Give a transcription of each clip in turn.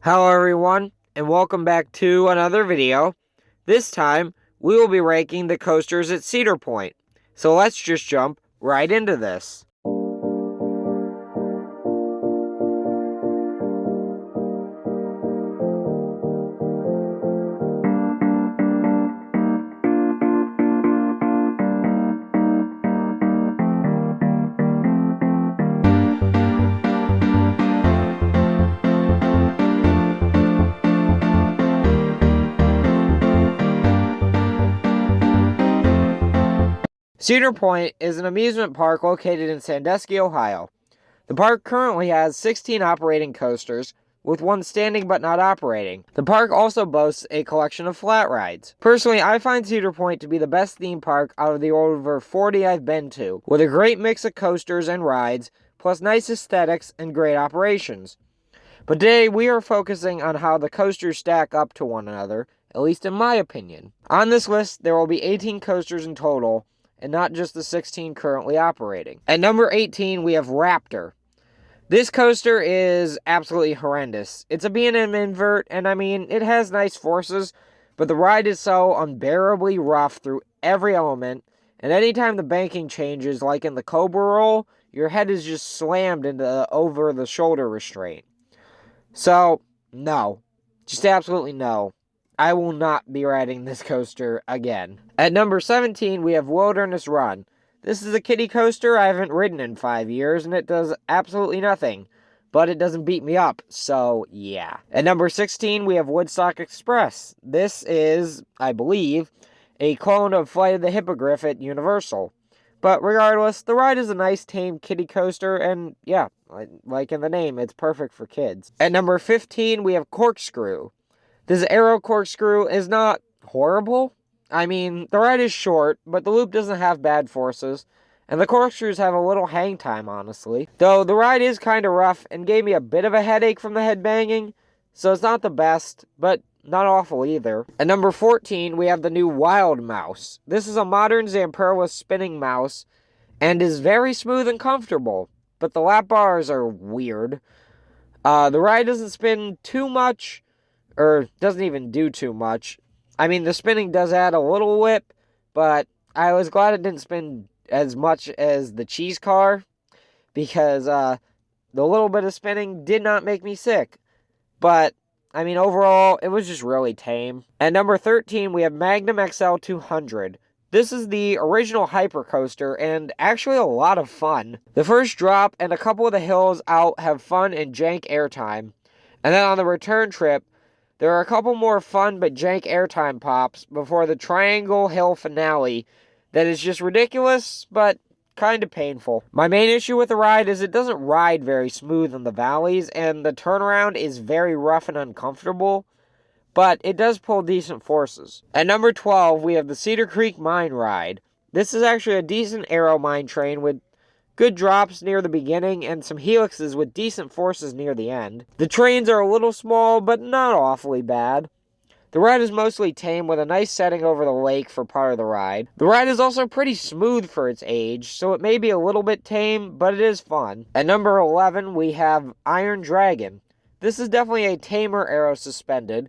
Hello everyone, and welcome back to another video. This time, we will be ranking the coasters at Cedar Point. So let's just jump right into this. Cedar Point is an amusement park located in Sandusky, Ohio. The park currently has 16 operating coasters, with one standing but not operating. The park also boasts a collection of flat rides. Personally, I find Cedar Point to be the best theme park out of the over 40 I've been to, with a great mix of coasters and rides, plus nice aesthetics and great operations. But today we are focusing on how the coasters stack up to one another, at least in my opinion. On this list, there will be 18 coasters in total, and not just the 16 currently operating. At number 18, we have Raptor. This coaster is absolutely horrendous. It's a B&M Invert, and I mean, it has nice forces, but the ride is so unbearably rough through every element, and anytime the banking changes, like in the Cobra Roll, your head is just slammed into the over-the-shoulder restraint. So, no. Just absolutely no. I will not be riding this coaster again. At number 17, we have Wilderness Run. This is a kiddie coaster I haven't ridden in 5 years, and it does absolutely nothing. But it doesn't beat me up, so yeah. At number 16, we have Woodstock Express. This is, I believe, a clone of Flight of the Hippogriff at Universal. But regardless, the ride is a nice, tame kiddie coaster, and yeah, like in the name, it's perfect for kids. At number 15, we have Corkscrew. This Arrow Corkscrew is not horrible. I mean, the ride is short, but the loop doesn't have bad forces, and the corkscrews have a little hang time, honestly. Though the ride is kind of rough and gave me a bit of a headache from the head banging, so it's not the best, but not awful either. At number 14, we have the new Wild Mouse. This is a modern Zamperla spinning mouse, and is very smooth and comfortable, but the lap bars are weird. The ride doesn't spin too much, or doesn't even do too much. I mean, the spinning does add a little whip, but I was glad it didn't spin as much as the cheese car, because the little bit of spinning did not make me sick. But, I mean, overall, it was just really tame. At number 13, we have Magnum XL 200. This is the original hyper coaster, and actually a lot of fun. The first drop and a couple of the hills out have fun and jank airtime. And then on the return trip, there are a couple more fun but jank airtime pops before the Triangle Hill finale that is just ridiculous, but kind of painful. My main issue with the ride is it doesn't ride very smooth in the valleys, and the turnaround is very rough and uncomfortable, but it does pull decent forces. At number 12, we have the Cedar Creek Mine Ride. This is actually a decent aero mine train with good drops near the beginning, and some helixes with decent forces near the end. The trains are a little small, but not awfully bad. The ride is mostly tame with a nice setting over the lake for part of the ride. The ride is also pretty smooth for its age, so it may be a little bit tame, but it is fun. At number 11, we have Iron Dragon. This is definitely a tamer aero suspended,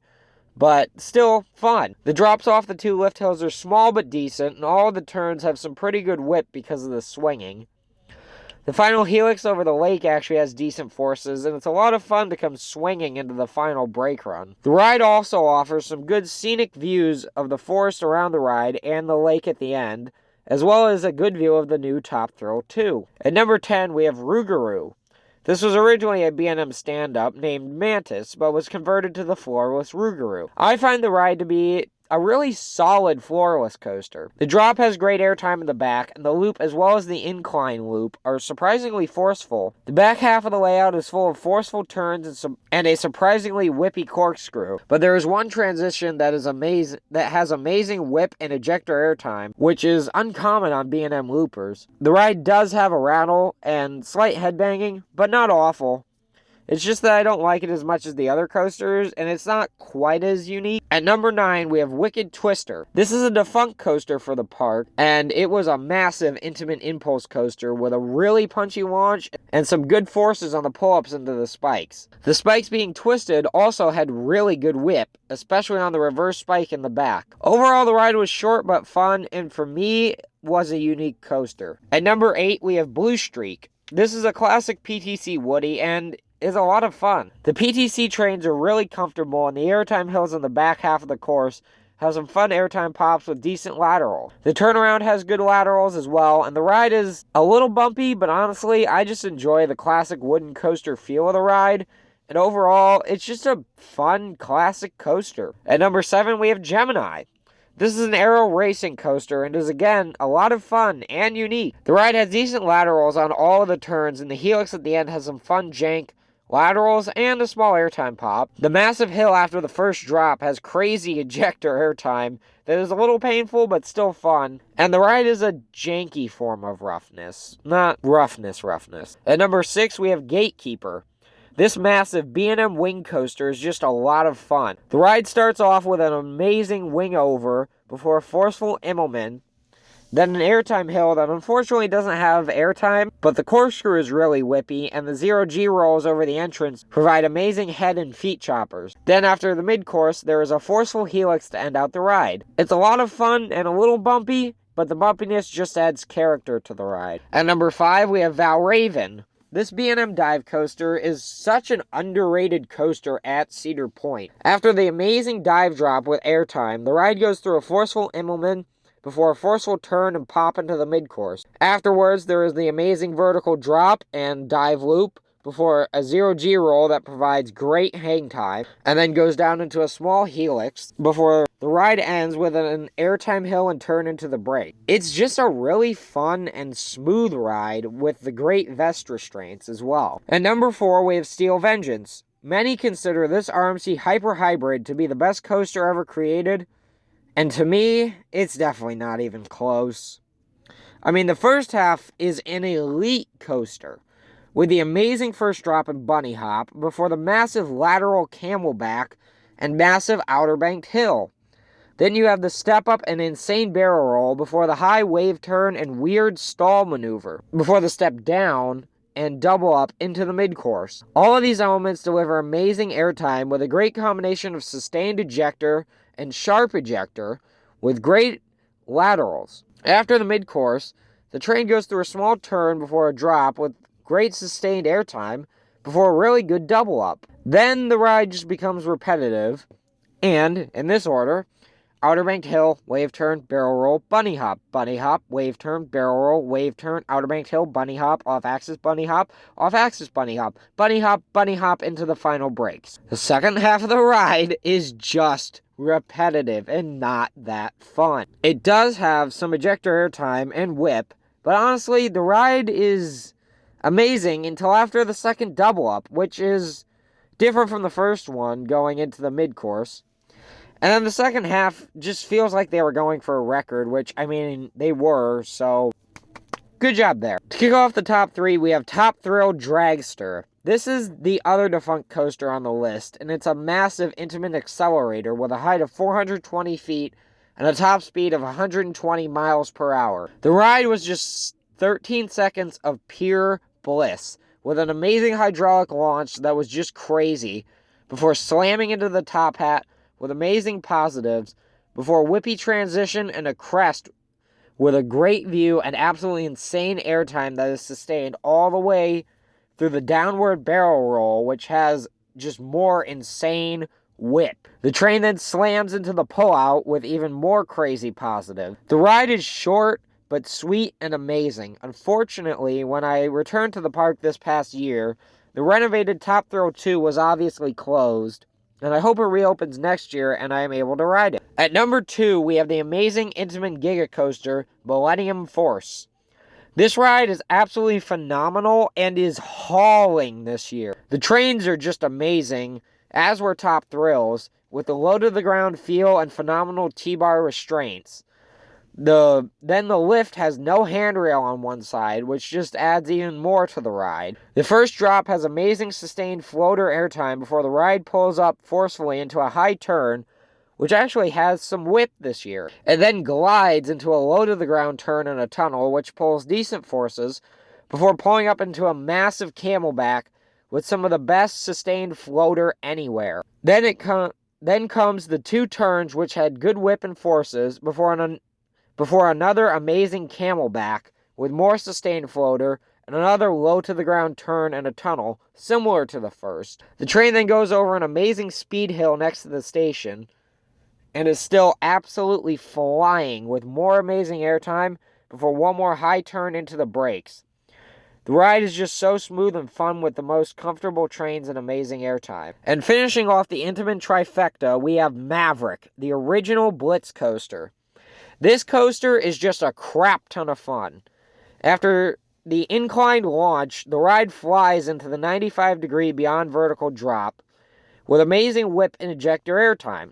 but still fun. The drops off the two lift hills are small but decent, and all of the turns have some pretty good whip because of the swinging. The final helix over the lake actually has decent forces, and it's a lot of fun to come swinging into the final brake run. The ride also offers some good scenic views of the forest around the ride and the lake at the end, as well as a good view of the new Top Thrill 2. At number 10, we have Rougarou. This was originally a B&M stand-up named Mantis, but was converted to the floorless Rougarou. I find the ride to be a really solid floorless coaster. The drop has great airtime in the back, and the loop as well as the incline loop are surprisingly forceful. The back half of the layout is full of forceful turns and a surprisingly whippy corkscrew, but there is one transition that has amazing whip and ejector airtime, which is uncommon on B&M loopers. The ride does have a rattle and slight headbanging, but not awful. It's just that I don't like it as much as the other coasters, and it's not quite as unique. At number 9, we have Wicked Twister. This is a defunct coaster for the park, and it was a massive Intamin impulse coaster with a really punchy launch and some good forces on the pull-ups into the spikes. The spikes being twisted also had really good whip, especially on the reverse spike in the back. Overall, the ride was short but fun, and for me, was a unique coaster. At number 8, we have Blue Streak. This is a classic PTC Woodie, and is a lot of fun. The PTC trains are really comfortable, and the airtime hills in the back half of the course have some fun airtime pops with decent lateral. The turnaround has good laterals as well, and the ride is a little bumpy, but honestly, I just enjoy the classic wooden coaster feel of the ride, and overall, it's just a fun, classic coaster. At number 7, we have Gemini. This is an Arrow racing coaster and is again a lot of fun and unique. The ride has decent laterals on all of the turns, and the helix at the end has some fun jank laterals and a small airtime pop. The massive hill after the first drop has crazy ejector airtime that is a little painful but still fun. And the ride is a janky form of roughness. Not roughness. At number 6, we have Gatekeeper. This massive B&M Wing Coaster is just a lot of fun. The ride starts off with an amazing wing over before a forceful Immelman, then an airtime hill that unfortunately doesn't have airtime, but the corkscrew is really whippy, and the 0G rolls over the entrance provide amazing head and feet choppers. Then after the mid-course, there is a forceful helix to end out the ride. It's a lot of fun and a little bumpy, but the bumpiness just adds character to the ride. At number 5, we have Valraven. This B&M Dive coaster is such an underrated coaster at Cedar Point. After the amazing dive drop with airtime, the ride goes through a forceful Immelman before a forceful turn and pop into the mid-course. Afterwards, there is the amazing vertical drop and dive loop before a 0G roll that provides great hang time, and then goes down into a small helix before the ride ends with an airtime hill and turn into the brake. It's just a really fun and smooth ride with the great vest restraints as well. At number 4, we have Steel Vengeance. Many consider this RMC Hyper-Hybrid to be the best coaster ever created, and to me, it's definitely not even close. I mean, the first half is an elite coaster, with the amazing first drop and bunny hop before the massive lateral camelback and massive outer banked hill. Then you have the step up and insane barrel roll before the high wave turn and weird stall maneuver, before the step down and double up into the mid-course. All of these elements deliver amazing airtime with a great combination of sustained ejector and sharp ejector with great laterals. After the mid-course, the train goes through a small turn before a drop with great sustained airtime before a really good double up. Then the ride just becomes repetitive, and in this order: outer banked hill, wave turn, barrel roll, bunny hop, wave turn, barrel roll, wave turn, outer banked hill, bunny hop, off axis, bunny hop, off axis, bunny hop, bunny hop into the final breaks. The second half of the ride is just repetitive and not that fun. It does have some ejector airtime and whip, but honestly, the ride is amazing until after the second double up, which is different from the first one going into the mid-course. And then the second half just feels like they were going for a record, which, I mean, they were, so good job there. To kick off the top 3, we have Top Thrill Dragster. This is the other defunct coaster on the list, and it's a massive Intamin accelerator with a height of 420 feet and a top speed of 120 miles per hour. The ride was just 13 seconds of pure bliss, with an amazing hydraulic launch that was just crazy, before slamming into the top hat with amazing positives, before a whippy transition and a crest with a great view and absolutely insane airtime that is sustained all the way through the downward barrel roll, which has just more insane whip. The train then slams into the pullout with even more crazy positive. The ride is short, but sweet and amazing. Unfortunately, when I returned to the park this past year, the renovated Top Thrill 2 was obviously closed, and I hope it reopens next year and I am able to ride it. At number 2, we have the amazing Intamin Giga coaster, Millennium Force. This ride is absolutely phenomenal and is hauling this year. The trains are just amazing, as were Top Thrills, with the low-to-the-ground feel and phenomenal T-bar restraints. Then the lift has no handrail on one side, which just adds even more to the ride. The first drop has amazing sustained floater airtime before the ride pulls up forcefully into a high turn, which actually has some whip this year. It then glides into a low-to-the-ground turn in a tunnel, which pulls decent forces, before pulling up into a massive camelback with some of the best sustained floater anywhere. Then comes the two turns, which had good whip and forces, before another amazing camelback with more sustained floater and another low-to-the-ground turn and a tunnel, similar to the first. The train then goes over an amazing speed hill next to the station, and is still absolutely flying with more amazing airtime before one more high turn into the brakes. The ride is just so smooth and fun with the most comfortable trains and amazing airtime. And finishing off the Intamin trifecta, we have Maverick, the original Blitz coaster. This coaster is just a crap ton of fun. After the inclined launch, the ride flies into the 95-degree beyond vertical drop with amazing whip and ejector airtime.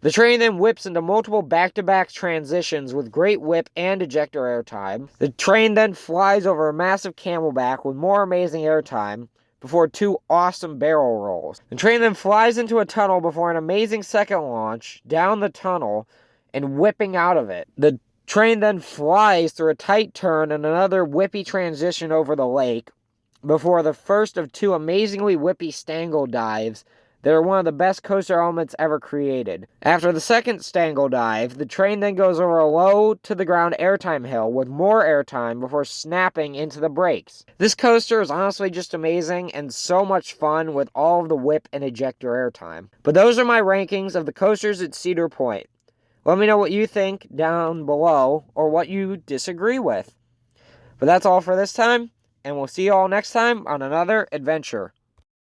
The train then whips into multiple back-to-back transitions with great whip and ejector airtime. The train then flies over a massive camelback with more amazing airtime before two awesome barrel rolls. The train then flies into a tunnel before an amazing second launch down the tunnel and whipping out of it. The train then flies through a tight turn and another whippy transition over the lake before the first of two amazingly whippy stangle dives that are one of the best coaster elements ever created. After the second stangle dive, the train then goes over a low-to-the-ground airtime hill with more airtime before snapping into the brakes. This coaster is honestly just amazing and so much fun with all of the whip and ejector airtime. But those are my rankings of the coasters at Cedar Point. Let me know what you think down below or what you disagree with. But that's all for this time, and we'll see you all next time on another adventure.